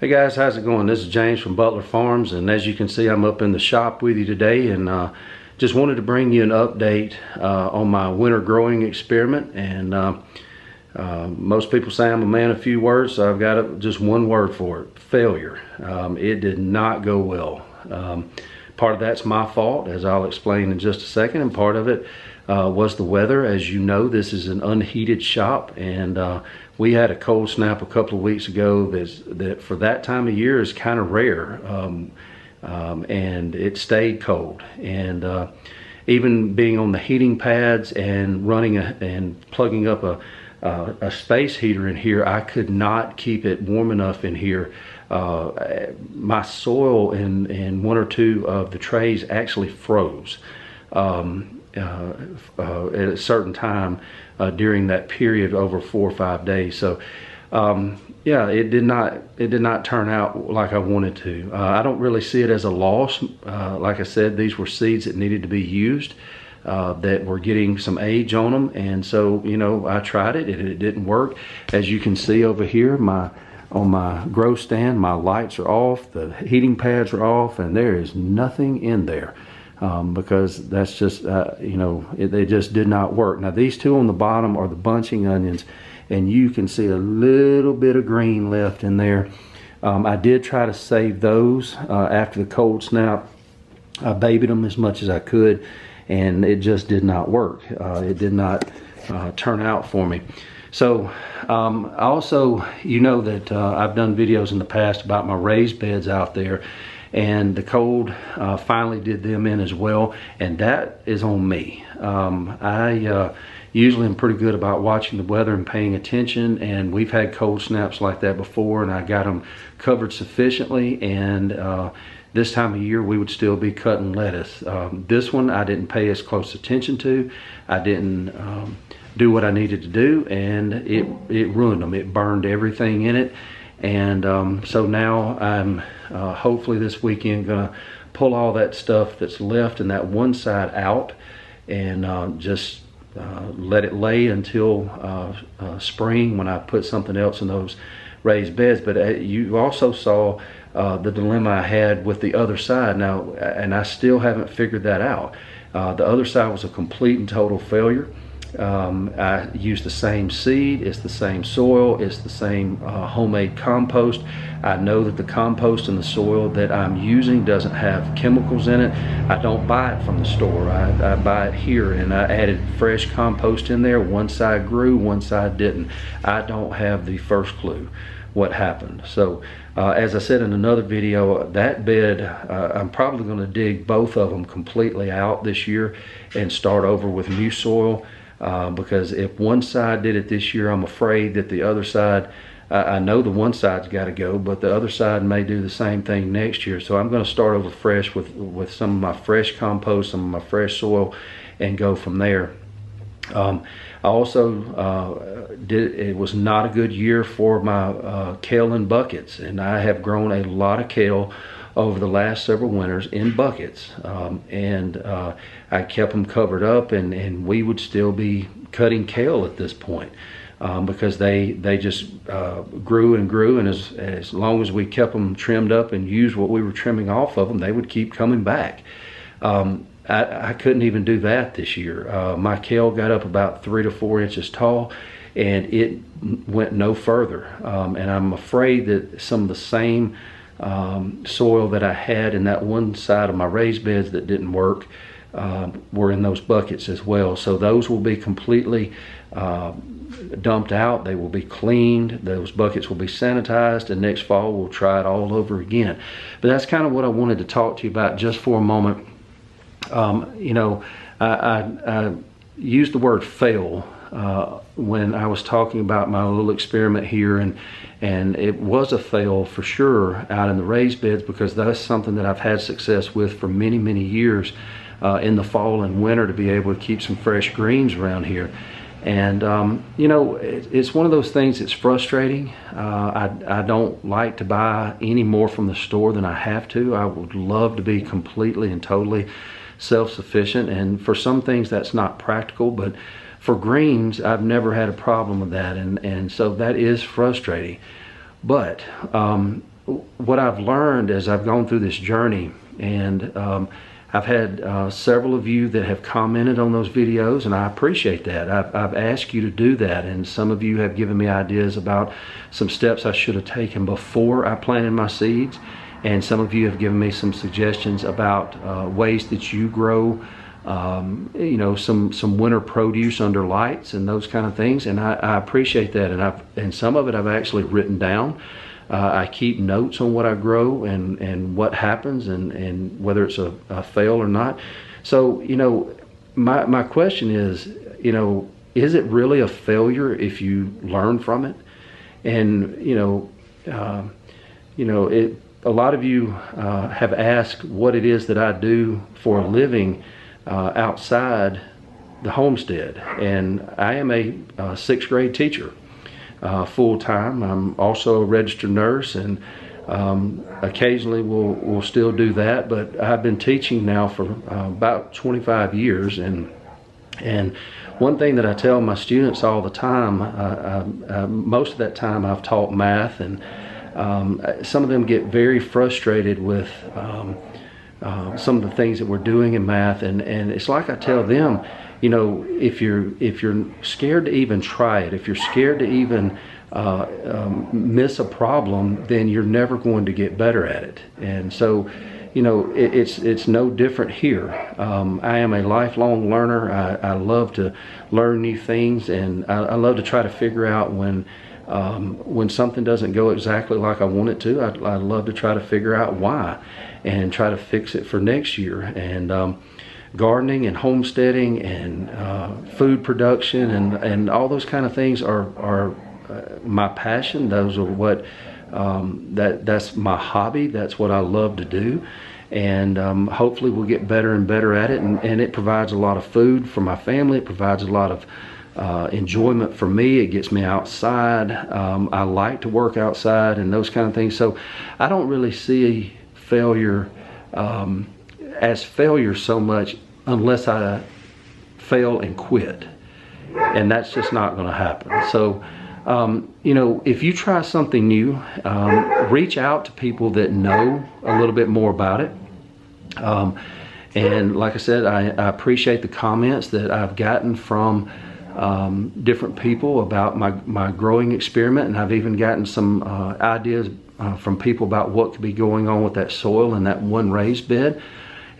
Hey guys, how's it going? This is James from Butler Farms, and as you can see, I'm up in the shop with you today, and just wanted to bring you an update on my winter growing experiment. And most people say I'm a man of few words, so I've got just one word for it: failure. It did not go well. Part of that's my fault, as I'll explain in just a second, and part of it was the weather. As you know, this is an unheated shop, and we had a cold snap a couple of weeks ago that for that time of year is kind of rare, and it stayed cold. And even being on the heating pads and running and plugging up a space heater in here, I could not keep it warm enough in here. My soil in one or two of the trays actually froze at a certain time during that period over 4 or 5 days. So yeah, it did not turn out like I wanted to. I don't really see it as a loss. Like I said, these were seeds that needed to be used, that were getting some age on them, and so, you know, I tried it and it didn't work. As you can see over here, on my grow stand, my lights are off, the heating pads are off, and there is nothing in there. Because that's just, you know, they just did not work. Now these two on the bottom are the bunching onions, and you can see a little bit of green left in there. I did try to save those after the cold snap. I babied them as much as I could, and it just did not work. It did not turn out for me. So also, you know that I've done videos in the past about my raised beds out there, and the cold finally did them in as well, and that is on me. I usually am pretty good about watching the weather and paying attention, and we've had cold snaps like that before, and I got them covered sufficiently, and this time of year we would still be cutting lettuce. This one I didn't pay as close attention to. I didn't do what I needed to do, and it ruined them. It burned everything in it. And so now I'm hopefully this weekend gonna pull all that stuff that's left in that one side out, and just let it lay until spring, when I put something else in those raised beds. But you also saw the dilemma I had with the other side now, and I still haven't figured that out. The other side was a complete and total failure. I used the same seed, it's the same soil, it's the same homemade compost. I know that the compost in the soil that I'm using doesn't have chemicals in it. I don't buy it from the store. I buy it here, and I added fresh compost in there. One side grew, one side didn't. I don't have the first clue what happened. So as I said in another video, that bed, I'm probably going to dig both of them completely out this year and start over with new soil. Because if one side did it this year, I'm afraid that the other side, I know the one side's got to go, but the other side may do the same thing next year. So I'm going to start over fresh with some of my fresh compost, some of my fresh soil, and go from there. I also it was not a good year for my kale in buckets, and I have grown a lot of kale over the last several winters in buckets, and I kept them covered up, and we would still be cutting kale at this point, because they just grew and grew, and as long as we kept them trimmed up and used what we were trimming off of them, they would keep coming back. I couldn't even do that this year. My kale got up about 3 to 4 inches tall, and it went no further, and I'm afraid that some of the same soil that I had in that one side of my raised beds that didn't work were in those buckets as well. So those will be completely dumped out. They will be cleaned. Those buckets will be sanitized, and next fall we'll try it all over again. But that's kind of what I wanted to talk to you about just for a moment. You know, I used the word fail when I was talking about my little experiment here, and it was a fail for sure out in the raised beds, because that's something that I've had success with for many years in the fall and winter, to be able to keep some fresh greens around here. And you know, it's one of those things that's frustrating. I don't like to buy any more from the store than I have to. I would love to be completely and totally self-sufficient, and for some things that's not practical, but for greens I've never had a problem with that, and so that is frustrating. But what I've learned as I've gone through this journey, and I've had several of you that have commented on those videos, and I appreciate that. I've asked you to do that, and some of you have given me ideas about some steps I should have taken before I planted my seeds, and some of you have given me some suggestions about ways that you grow some winter produce under lights and those kind of things, and I appreciate that. And some of it I've actually written down. I keep notes on what I grow and what happens and whether it's a fail or not. So, my question is, is it really a failure if you learn from it? And, a lot of you have asked what it is that I do for a living outside the homestead. And I am a sixth grade teacher. Full-time. I'm also a registered nurse, and occasionally we'll still do that, but I've been teaching now for about 25 years, and one thing that I tell my students all the time, most of that time I've taught math, and some of them get very frustrated with some of the things that we're doing in math, and it's like I tell them, if you're scared to even try it, if you're scared to even miss a problem, then you're never going to get better at it. And so, it's no different here. I am a lifelong learner. I love to learn new things, and I love to try to figure out when something doesn't go exactly like I want it to. I love to try to figure out why and try to fix it for next year. And gardening and homesteading and food production and all those kind of things are my passion. Those are what that's my hobby. That's what I love to do, and hopefully we'll get better and better at it. And it provides a lot of food for my family. It provides a lot of enjoyment for me. It gets me outside. I like to work outside and those kind of things. So I don't really see failure as failure so much unless I fail and quit, and that's just not going to happen. So if you try something new, reach out to people that know a little bit more about it. And like I said, I appreciate the comments that I've gotten from different people about my growing experiment, and I've even gotten some ideas from people about what could be going on with that soil and that one raised bed.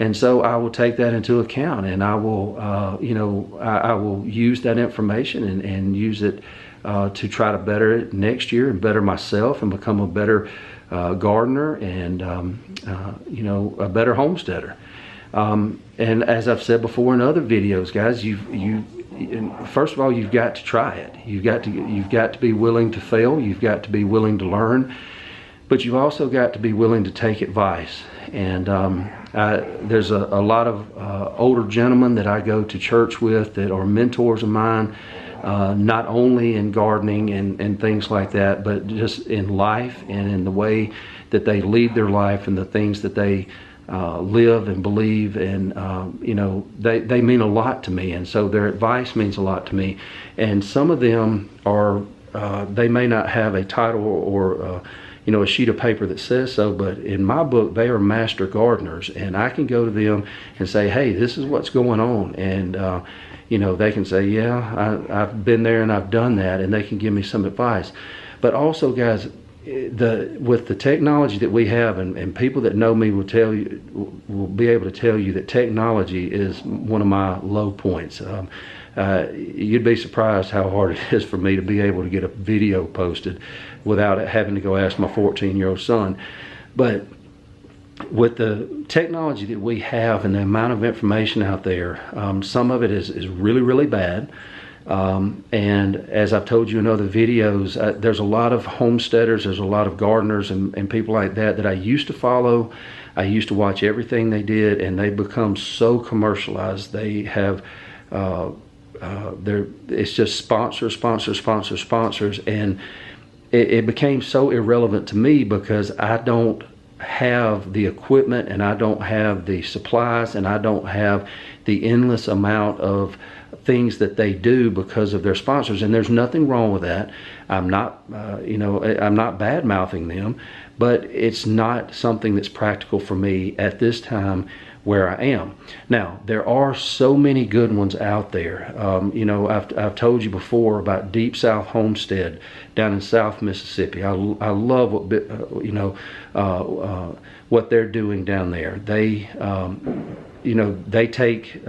And so I will take that into account, and I will, I will use that information and use it to try to better it next year and better myself and become a better gardener and, a better homesteader. And as I've said before in other videos, guys, first of all, you've got to try it. You've got to be willing to fail. You've got to be willing to learn, but you've also got to be willing to take advice. And there's a lot of older gentlemen that I go to church with that are mentors of mine, not only in gardening and things like that, but just in life and in the way that they lead their life and the things that they live and believe. And they mean a lot to me, and so their advice means a lot to me. And some of them are they may not have a title or a sheet of paper that says so, but in my book, they are master gardeners, and I can go to them and say, hey, this is what's going on. And, they can say, yeah, I've been there and I've done that, and they can give me some advice. But also, guys, with the technology that we have, and people that know me will be able to tell you that technology is one of my low points. You'd be surprised how hard it is for me to be able to get a video posted without having to go ask my 14-year-old son. But with the technology that we have and the amount of information out there, some of it is really, really bad. And as I've told you in other videos, there's a lot of homesteaders, there's a lot of gardeners and people like that I used to follow. I used to watch everything they did, and they become so commercialized. They have it's just sponsors, and it became so irrelevant to me because I don't have the equipment, and I don't have the supplies, and I don't have the endless amount of things that they do because of their sponsors. And there's nothing wrong with that. I'm not, I'm not bad mouthing them, but it's not something that's practical for me at this time where I am. Now, there are so many good ones out there. I've told you before about Deep South Homestead down in South Mississippi. I love what they're doing down there. They take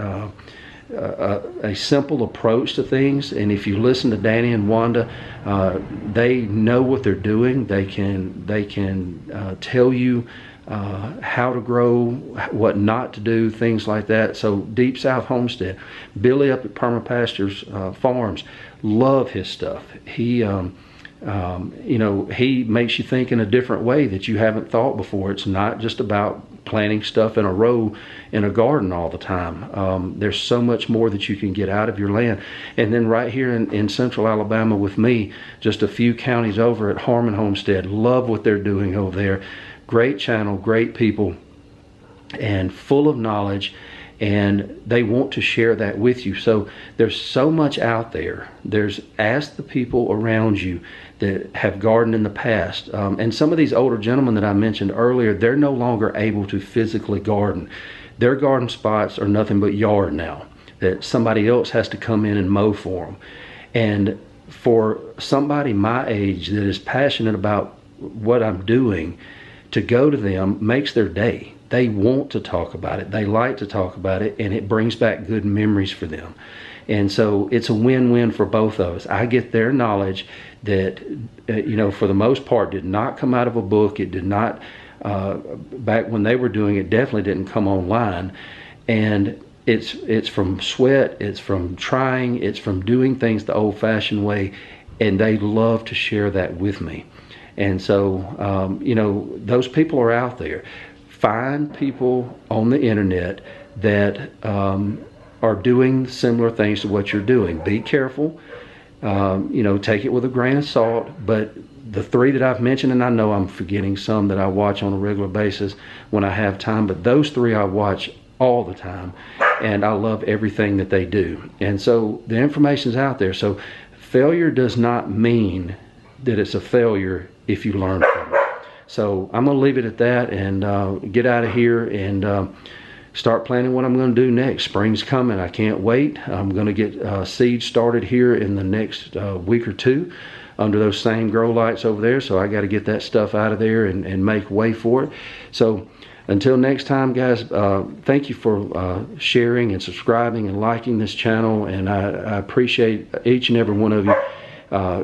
a simple approach to things, and if you listen to Danny and Wanda, they know what they're doing. They can tell you how to grow, what not to do, things like that. So Deep South Homestead, Billy up at Permapastures Farms, love his stuff. He he makes you think in a different way that you haven't thought before. It's not just about planting stuff in a row in a garden all the time. There's so much more that you can get out of your land. And then right here in central Alabama with me, just a few counties over at Harmon Homestead, love what they're doing over there. Great channel, great people, and full of knowledge, and they want to share that with you. So there's so much out there. Ask the people around you that have gardened in the past. And some of these older gentlemen that I mentioned earlier, they're no longer able to physically garden. Their garden spots are nothing but yard now, that somebody else has to come in and mow for them. And for somebody my age that is passionate about what I'm doing, to go to them makes their day. They want to talk about it. They like to talk about it, and it brings back good memories for them. And so it's a win-win for both of us. I get their knowledge that, for the most part, did not come out of a book. It did not, back when they were doing it, definitely didn't come online. And it's from sweat, it's from trying, it's from doing things the old-fashioned way, and they love to share that with me. And so, those people are out there. Find people on the internet that are doing similar things to what you're doing. Be careful. Take it with a grain of salt. But the three that I've mentioned, and I know I'm forgetting some that I watch on a regular basis when I have time, but those three I watch all the time, and I love everything that they do. And so the information's out there. So failure does not mean that it's a failure if you learn from it. So I'm going to leave it at that and get out of here and start planning what I'm going to do next. Spring's coming. I can't wait. I'm going to get seeds started here in the next week or two under those same grow lights over there. So I got to get that stuff out of there and make way for it. So until next time, guys, thank you for sharing and subscribing and liking this channel. And I appreciate each and every one of you.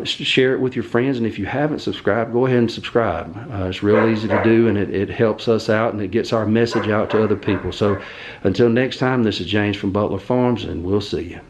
Share it with your friends, and if you haven't subscribed, go ahead and subscribe. It's real easy to do, and it helps us out, and it gets our message out to other people. So until next time, this is James from Butler Farms, and we'll see you.